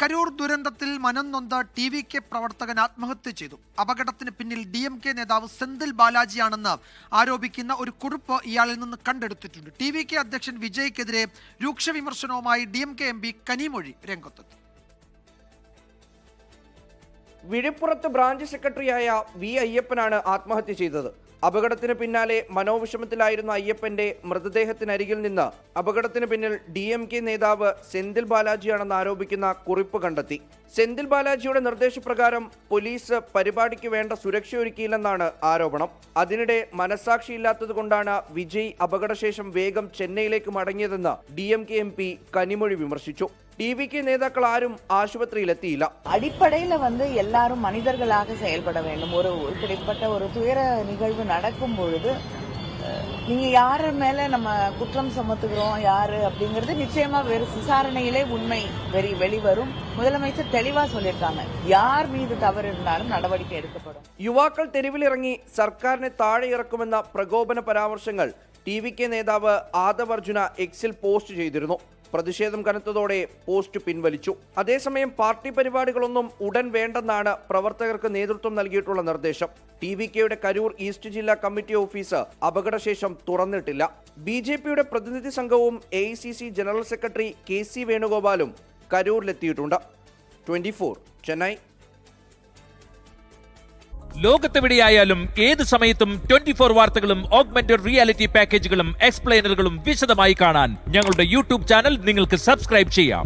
കരൂർ ദുരന്തത്തിൽ മനം നൊന്ത TVK പ്രവർത്തകൻ ആത്മഹത്യ ചെയ്തു. അപകടത്തിന് പിന്നിൽ DMK നേതാവ് സെന്തിൽ ബാലാജിയാണെന്ന് ആരോപിക്കുന്ന ഒരു കുറിപ്പ് ഇയാളിൽ നിന്ന് കണ്ടെടുത്തിട്ടുണ്ട്. TVK അധ്യക്ഷൻ വിജയ്ക്കെതിരെ രൂക്ഷ വിമർശനവുമായി DMK MP കനിമൊഴി രംഗത്തെത്തി. വിഴുപ്പുറത്ത് ബ്രാഞ്ച് സെക്രട്ടറിയായ വി അയ്യപ്പനാണ് ആത്മഹത്യ ചെയ്തത്. അപകടത്തിന് പിന്നാലെ മനോവിഷമത്തിലായിരുന്ന അയ്യപ്പന്റെ മൃതദേഹത്തിനരികിൽ നിന്ന് അപകടത്തിന് പിന്നിൽ DMK നേതാവ് സെന്തിൽ ബാലാജിയാണെന്ന് ആരോപിക്കുന്ന കുറിപ്പ് കണ്ടെത്തി. സെന്തിൽ ബാലാജിയുടെ നിർദ്ദേശപ്രകാരം പോലീസ് പരിപാടിക്ക് വേണ്ട സുരക്ഷയൊരുക്കിയില്ലെന്നാണ് ആരോപണം. അതിനിടെ മനസാക്ഷിയില്ലാത്തതുകൊണ്ടാണ് വിജയ് അപകടശേഷം വേഗം ചെന്നൈയിലേക്ക് മടങ്ങിയതെന്ന് DMK MP കനിമൊഴി വിമർശിച്ചു. TVK നേതാക്കൾ ആരും ആശുപത്രിയിലെത്തിയില്ല. அடிப்படையில எல்லாரும் மனிதர்களாக செயல்பட வேண்டும். இப்படிப்பட்ட ஒரு துயர நிகழ்வு நடக்கும் பொழுது நீங்க யாரு மேல நம்ம குற்றம் சுமத்துகிறோம் யாரு அப்படிங்கிறது நிச்சயமா வேறு விசாரணையிலே உண்மை வெளிவரும். முதலமைச்சர் தெளிவா சொல்லியிருக்காங்க, யார் மீது தவறு இருந்தாலும் നടപടിക്ക് എടുക്കപ്പെടും. യുവാക്കൾ തെരുവിലിറങ്ങി സർക്കാരിനെ താഴെ ഇറക്കുമെന്ന പ്രകോപന പരാമർശങ്ങൾ TVK നേതാവ് ആദവ് അർജുന എക്സിൽ പോസ്റ്റ് ചെയ്തിരുന്നു. പ്രതിഷേധം കനത്തതോടെ പോസ്റ്റ് പിൻവലിച്ചു. അതേസമയം പാർട്ടി പരിപാടികളൊന്നും ഉടൻ വേണ്ടെന്നാണ് പ്രവർത്തകർക്ക് നേതൃത്വം നൽകിയിട്ടുള്ള നിർദ്ദേശം. TVKയുടെ കരൂർ ഈസ്റ്റ് ജില്ലാ കമ്മിറ്റി ഓഫീസ് അപകടശേഷം തുറന്നിട്ടില്ല. BJPയുടെ പ്രതിനിധി സംഘവും AICC general secretary KC വേണുഗോപാലും കരൂരിലെത്തിയിട്ടുണ്ട്. 24 Chennai. ലോകത്തെവിടെയായാലും ഏത് സമയത്തും 24 വാർത്തകളും ഓഗ്മെന്റഡ് റിയാലിറ്റി പാക്കേജുകളും എക്സ്പ്ലെയിനറുകളും വിശദമായി കാണാൻ ഞങ്ങളുടെ YouTube ചാനൽ നിങ്ങൾക്ക് സബ്സ്ക്രൈബ് ചെയ്യാം.